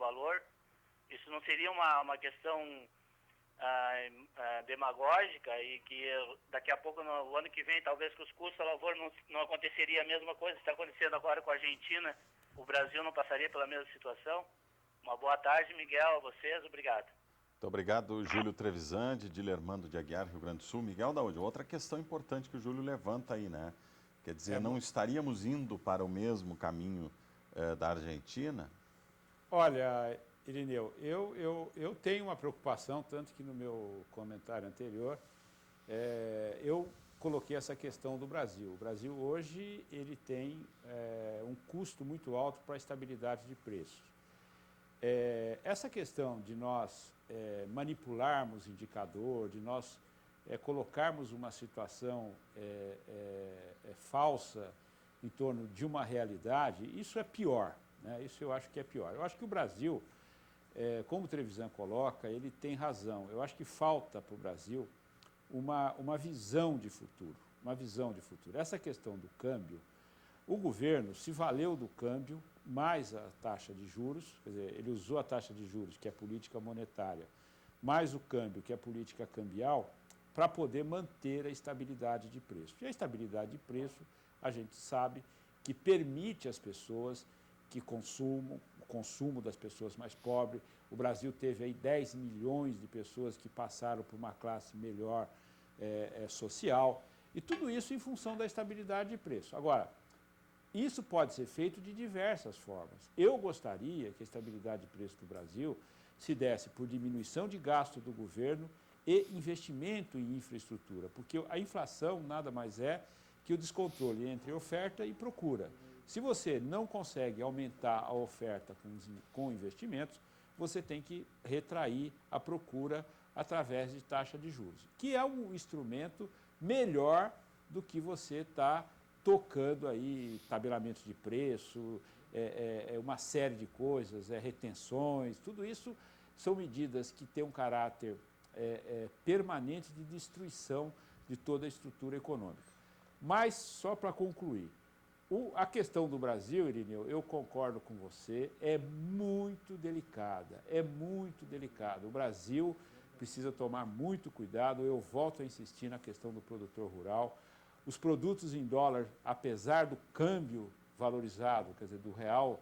valor. Isso não seria uma questão demagógica e que daqui a pouco, no ano que vem, talvez com os custos da lavoura não aconteceria a mesma coisa que está acontecendo agora com a Argentina, o Brasil não passaria pela mesma situação? Uma boa tarde, Miguel, a vocês, obrigado. Muito obrigado, Júlio Trevisan, de Dilermando de Aguiar, Rio Grande do Sul. Miguel, da onde? Outra questão importante que o Júlio levanta aí, né? Quer dizer, não estaríamos indo para o mesmo caminho da Argentina? Olha, Irineu, eu tenho uma preocupação, tanto que no meu comentário anterior, eu coloquei essa questão do Brasil. O Brasil hoje ele tem um custo muito alto para a estabilidade de preços. Essa questão de nós manipularmos indicador, de nós colocarmos uma situação falsa em torno de uma realidade, isso é pior, né? Isso eu acho que é pior. Eu acho que o Brasil, como o Trevisan coloca, ele tem razão. Eu acho que falta para o Brasil uma visão de futuro, uma visão de futuro. Essa questão do câmbio, o governo se valeu do câmbio, mais a taxa de juros, quer dizer, ele usou a taxa de juros, que é política monetária, mais o câmbio, que é política cambial, para poder manter a estabilidade de preço. E a estabilidade de preço, a gente sabe que permite às pessoas que consumam, o consumo das pessoas mais pobres. O Brasil teve aí 10 milhões de pessoas que passaram por uma classe melhor social, e tudo isso em função da estabilidade de preço. Agora, isso pode ser feito de diversas formas. Eu gostaria que a estabilidade de preço do Brasil se desse por diminuição de gasto do governo e investimento em infraestrutura, porque a inflação nada mais é que o descontrole entre oferta e procura. Se você não consegue aumentar a oferta com investimentos, você tem que retrair a procura através de taxa de juros, que é um instrumento melhor do que você está tocando aí tabelamentos de preço, uma série de coisas, retenções, tudo isso são medidas que têm um caráter permanente de destruição de toda a estrutura econômica. Mas, só para concluir, a questão do Brasil, Irineu, eu concordo com você, é muito delicada, é muito delicada. O Brasil precisa tomar muito cuidado, eu volto a insistir na questão do produtor rural. Os produtos em dólar, apesar do câmbio valorizado, quer dizer, do real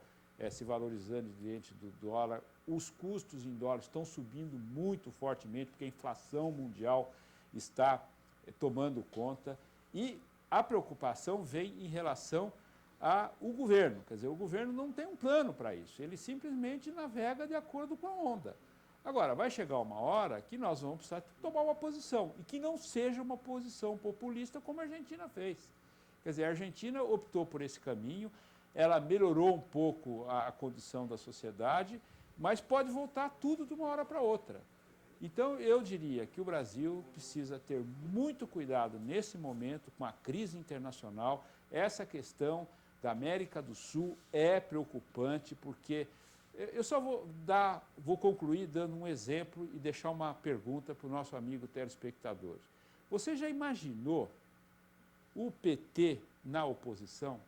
se valorizando diante do dólar, os custos em dólar estão subindo muito fortemente, porque a inflação mundial está tomando conta, e a preocupação vem em relação ao governo. Quer dizer, o governo não tem um plano para isso, ele simplesmente navega de acordo com a onda. Agora, vai chegar uma hora que nós vamos precisar tomar uma posição, e que não seja uma posição populista como a Argentina fez. Quer dizer, a Argentina optou por esse caminho, ela melhorou um pouco a condição da sociedade, mas pode voltar tudo de uma hora para outra. Então, eu diria que o Brasil precisa ter muito cuidado nesse momento com a crise internacional. Essa questão da América do Sul é preocupante, porque eu só vou concluir dando um exemplo e deixar uma pergunta para o nosso amigo telespectador. Você já imaginou o PT na oposição?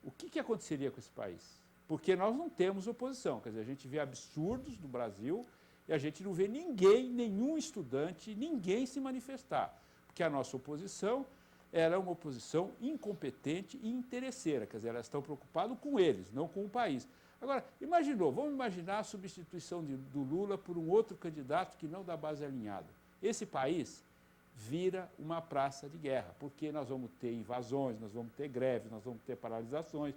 O que aconteceria com esse país? Porque nós não temos oposição, quer dizer, a gente vê absurdos no Brasil e a gente não vê ninguém, nenhum estudante, ninguém se manifestar, porque a nossa oposição era uma oposição incompetente e interesseira, quer dizer, elas estão preocupadas com eles, não com o país. Agora, vamos imaginar a substituição do Lula por um outro candidato que não da base alinhada. Esse país vira uma praça de guerra, porque nós vamos ter invasões, nós vamos ter greves, nós vamos ter paralisações.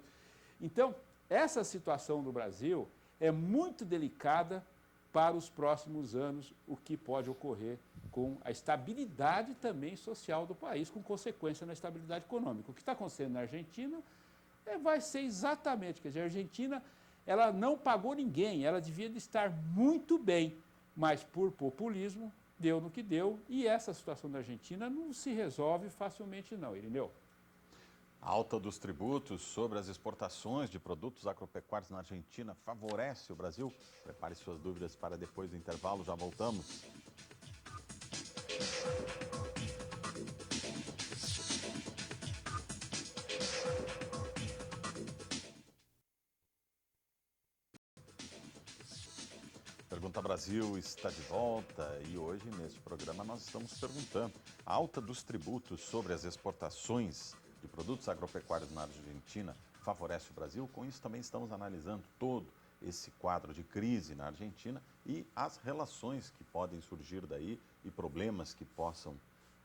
Então, essa situação do Brasil é muito delicada para os próximos anos, o que pode ocorrer com a estabilidade também social do país, com consequência na estabilidade econômica. O que está acontecendo na Argentina vai ser exatamente, quer dizer, a Argentina ela não pagou ninguém, ela devia estar muito bem, mas por populismo deu no que deu, e essa situação da Argentina não se resolve facilmente não, Irineu. A alta dos tributos sobre as exportações de produtos agropecuários na Argentina favorece o Brasil? Prepare suas dúvidas para depois do intervalo, já voltamos. Pergunta Brasil está de volta e hoje, neste programa, nós estamos perguntando: a alta dos tributos sobre as exportações de produtos agropecuários na Argentina favorece o Brasil? Com isso, também estamos analisando todo esse quadro de crise na Argentina e as relações que podem surgir daí e problemas que possam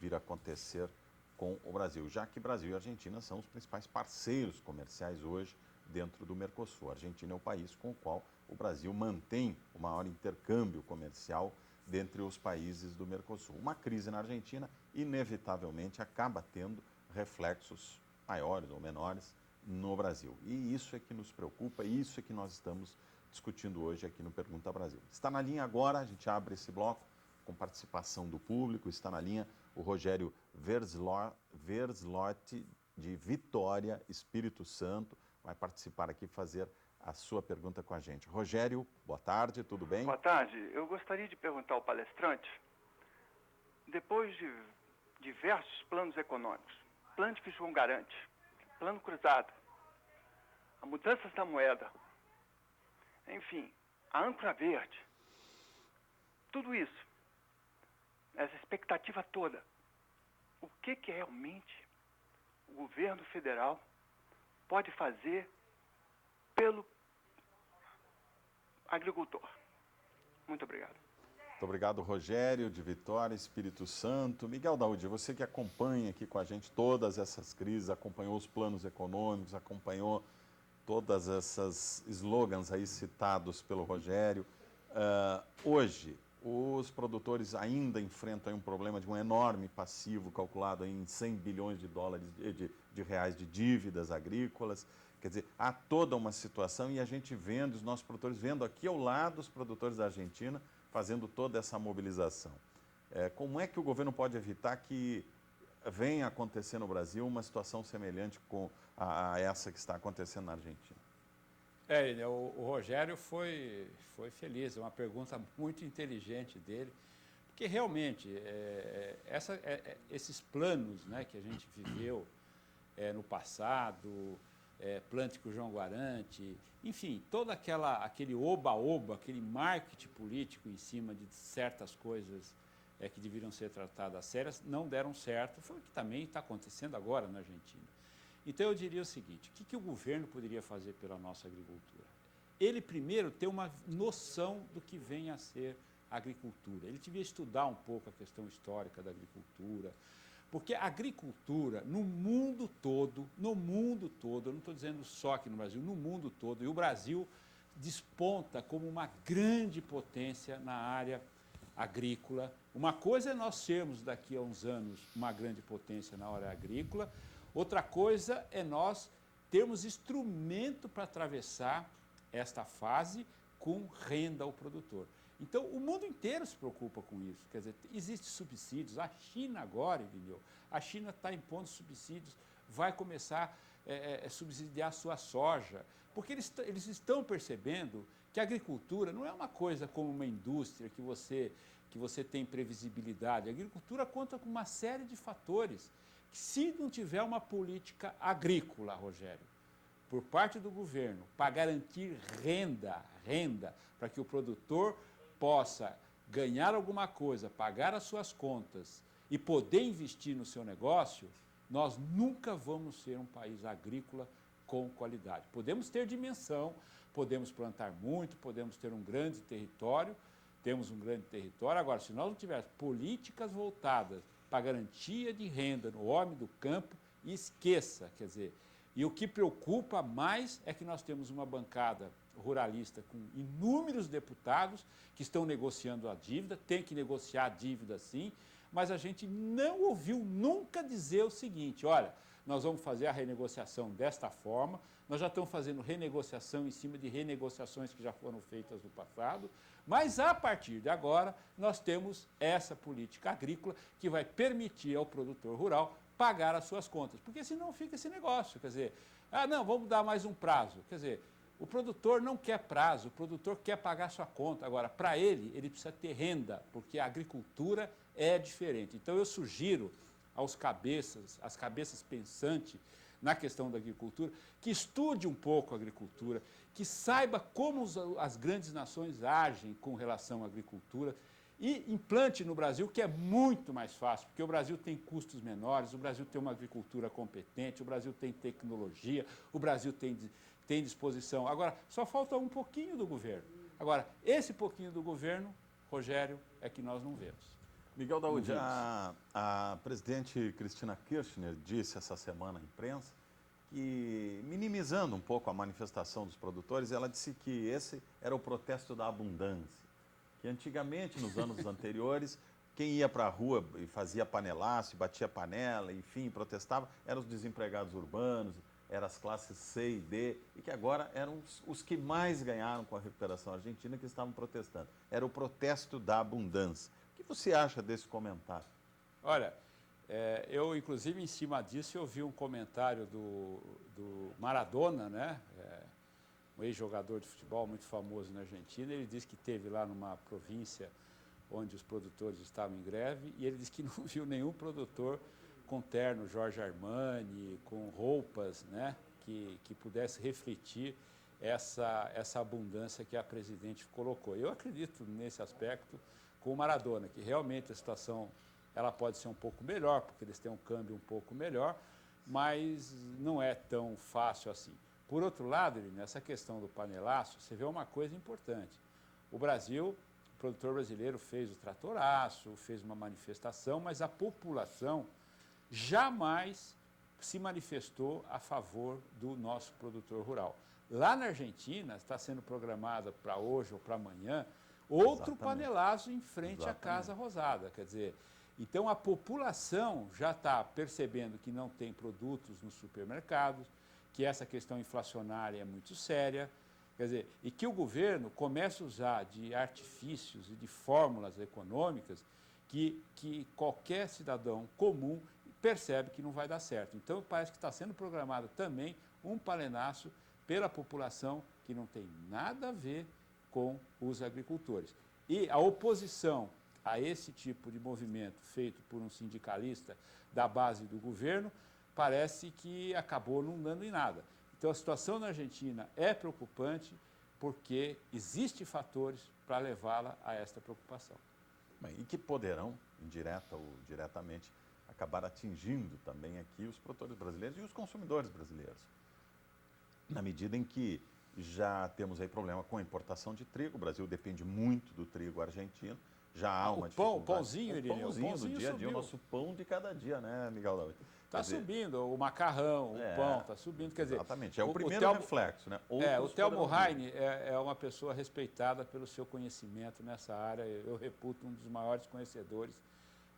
vir a acontecer com o Brasil, já que Brasil e Argentina são os principais parceiros comerciais hoje dentro do Mercosul. A Argentina é o país com o qual o Brasil mantém o maior intercâmbio comercial dentre os países do Mercosul. Uma crise na Argentina, inevitavelmente, acaba tendo reflexos maiores ou menores no Brasil. E isso é que nos preocupa, e isso é que nós estamos discutindo hoje aqui no Pergunta Brasil. Está na linha agora, a gente abre esse bloco com participação do público, está na linha o Rogério Verslotti, de Vitória, Espírito Santo, vai participar aqui, fazer a sua pergunta com a gente. Rogério, boa tarde, tudo bem? Boa tarde. Eu gostaria de perguntar ao palestrante, depois de diversos planos econômicos, plano que João garante, plano cruzado, a mudança da moeda, enfim, a âncora verde, tudo isso, essa expectativa toda, o que realmente o governo federal pode fazer pelo agricultor? Muito obrigado. Muito obrigado, Rogério, de Vitória, Espírito Santo. Miguel Daúde, você que acompanha aqui com a gente todas essas crises, acompanhou os planos econômicos, acompanhou todas essas slogans aí citados pelo Rogério. Hoje, os produtores ainda enfrentam aí um problema de um enorme passivo calculado em 100 bilhões de dólares de reais de dívidas agrícolas. Quer dizer, há toda uma situação e a gente vendo, os nossos produtores vendo aqui ao lado os produtores da Argentina fazendo toda essa mobilização. Como é que o governo pode evitar que venha acontecer no Brasil uma situação semelhante a essa que está acontecendo na Argentina? O Rogério foi feliz, é uma pergunta muito inteligente dele, porque realmente esses planos, né, que a gente viveu no passado, Plântico João Guarante, enfim, todo aquele oba-oba, aquele marketing político em cima de certas coisas que deveriam ser tratadas sérias, não deram certo, foi o que também está acontecendo agora na Argentina. Então eu diria o seguinte: o que o governo poderia fazer pela nossa agricultura? Ele primeiro ter uma noção do que vem a ser a agricultura. Ele devia estudar um pouco a questão histórica da agricultura, porque a agricultura no mundo todo, eu não estou dizendo só aqui no Brasil, no mundo todo, e o Brasil desponta como uma grande potência na área agrícola. Uma coisa é nós sermos daqui a uns anos uma grande potência na área agrícola, outra coisa é nós termos instrumento para atravessar esta fase com renda ao produtor. Então, o mundo inteiro se preocupa com isso. Quer dizer, existem subsídios. A China agora, Irineu, a China está impondo subsídios, vai começar a subsidiar a sua soja, porque eles estão percebendo que a agricultura não é uma coisa como uma indústria que você tem previsibilidade. A agricultura conta com uma série de fatores. Se não tiver uma política agrícola, Rogério, por parte do governo, para garantir renda, para que o produtor possa ganhar alguma coisa, pagar as suas contas e poder investir no seu negócio, nós nunca vamos ser um país agrícola com qualidade. Podemos ter dimensão, podemos plantar muito, podemos ter um grande território, temos um grande território. Agora, se nós não tivermos políticas voltadas para a garantia de renda no homem do campo, esqueça, quer dizer, e o que preocupa mais é que nós temos uma bancada ruralista com inúmeros deputados que estão negociando a dívida, tem que negociar a dívida sim, mas a gente não ouviu nunca dizer o seguinte: olha, nós vamos fazer a renegociação desta forma, nós já estamos fazendo renegociação em cima de renegociações que já foram feitas no passado, mas a partir de agora nós temos essa política agrícola que vai permitir ao produtor rural pagar as suas contas, porque senão fica esse negócio, quer dizer, não, vamos dar mais um prazo, quer dizer, o produtor não quer prazo, o produtor quer pagar sua conta. Agora, para ele precisa ter renda, porque a agricultura é diferente. Então eu sugiro às cabeças pensantes na questão da agricultura, que estude um pouco a agricultura, que saiba como as grandes nações agem com relação à agricultura e implante no Brasil, que é muito mais fácil, porque o Brasil tem custos menores, o Brasil tem uma agricultura competente, o Brasil tem tecnologia, o Brasil tem disposição. Agora, só falta um pouquinho do governo. Agora, esse pouquinho do governo, Rogério, é que nós não vemos. Miguel Daoud, a presidente Cristina Kirchner disse essa semana à imprensa que, minimizando um pouco a manifestação dos produtores, ela disse que esse era o protesto da abundância. Que antigamente, nos anos anteriores, quem ia para a rua e fazia panelaço, batia panela, enfim, protestava, eram os desempregados urbanos, eram as classes C e D, e que agora eram os que mais ganharam com a recuperação argentina que estavam protestando. Era o protesto da abundância. O que você acha desse comentário? Olha, eu, inclusive, em cima disso, eu vi um comentário do Maradona, né? Um ex-jogador de futebol muito famoso na Argentina. Ele disse que esteve lá numa província onde os produtores estavam em greve e ele disse que não viu nenhum produtor com terno Jorge Armani, com roupas, né, que pudesse refletir essa abundância que a presidente colocou. Eu acredito nesse aspecto com o Maradona, que realmente a situação ela pode ser um pouco melhor, porque eles têm um câmbio um pouco melhor, mas não é tão fácil assim. Por outro lado, nessa questão do panelaço, você vê uma coisa importante. O Brasil, o produtor brasileiro fez o tratoraço, fez uma manifestação, mas a população jamais se manifestou a favor do nosso produtor rural. Lá na Argentina, está sendo programada para hoje ou para amanhã, outro panelaço em frente à Casa Rosada. Quer dizer, então a população já está percebendo que não tem produtos nos supermercados, que essa questão inflacionária é muito séria, quer dizer, e que o governo começa a usar de artifícios e de fórmulas econômicas que qualquer cidadão comum percebe que não vai dar certo. Então, parece que está sendo programado também um panelaço pela população que não tem nada a ver com os agricultores. E a oposição a esse tipo de movimento feito por um sindicalista da base do governo parece que acabou não dando em nada. Então, a situação na Argentina é preocupante porque existem fatores para levá-la a esta preocupação. Bem, e que poderão, indireta ou diretamente, acabar atingindo também aqui os produtores brasileiros e os consumidores brasileiros. Na medida em que já temos aí problema com a importação de trigo, o Brasil depende muito do trigo argentino, já há uma dificuldade. O pãozinho, Irineu, o pãozinho do dia a dia, o nosso pão de cada dia, né, Miguel Daoud? Está subindo, o macarrão, o pão está subindo, quer dizer... Exatamente, é o primeiro reflexo, né? O Telmo Heine é uma pessoa respeitada pelo seu conhecimento nessa área, eu reputo um dos maiores conhecedores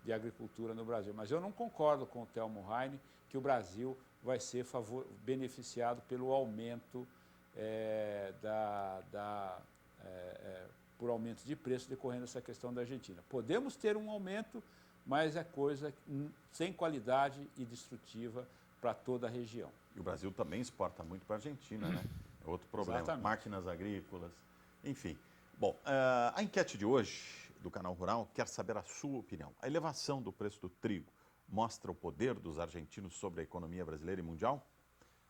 de agricultura no Brasil, mas eu não concordo com o Telmo Heine que o Brasil vai ser beneficiado pelo aumento por aumento de preço decorrendo dessa questão da Argentina. Podemos ter um aumento, mas é coisa sem qualidade e destrutiva para toda a região. E o Brasil também exporta muito para a Argentina, né? É outro problema. Exatamente. Máquinas agrícolas, enfim. Bom, a enquete de hoje do Canal Rural quer saber a sua opinião. A elevação do preço do trigo mostra o poder dos argentinos sobre a economia brasileira e mundial?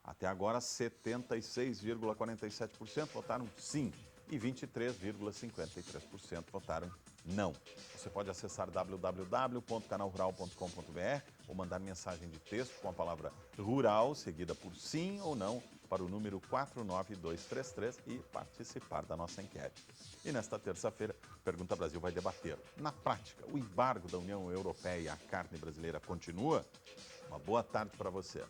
Até agora, 76,47% votaram sim e 23,53% votaram não. Você pode acessar www.canalrural.com.br ou mandar mensagem de texto com a palavra rural, seguida por sim ou não, para o número 49233 e participar da nossa enquete. E nesta terça-feira, Pergunta Brasil vai debater. Na prática, o embargo da União Europeia à carne brasileira continua? Uma boa tarde para você.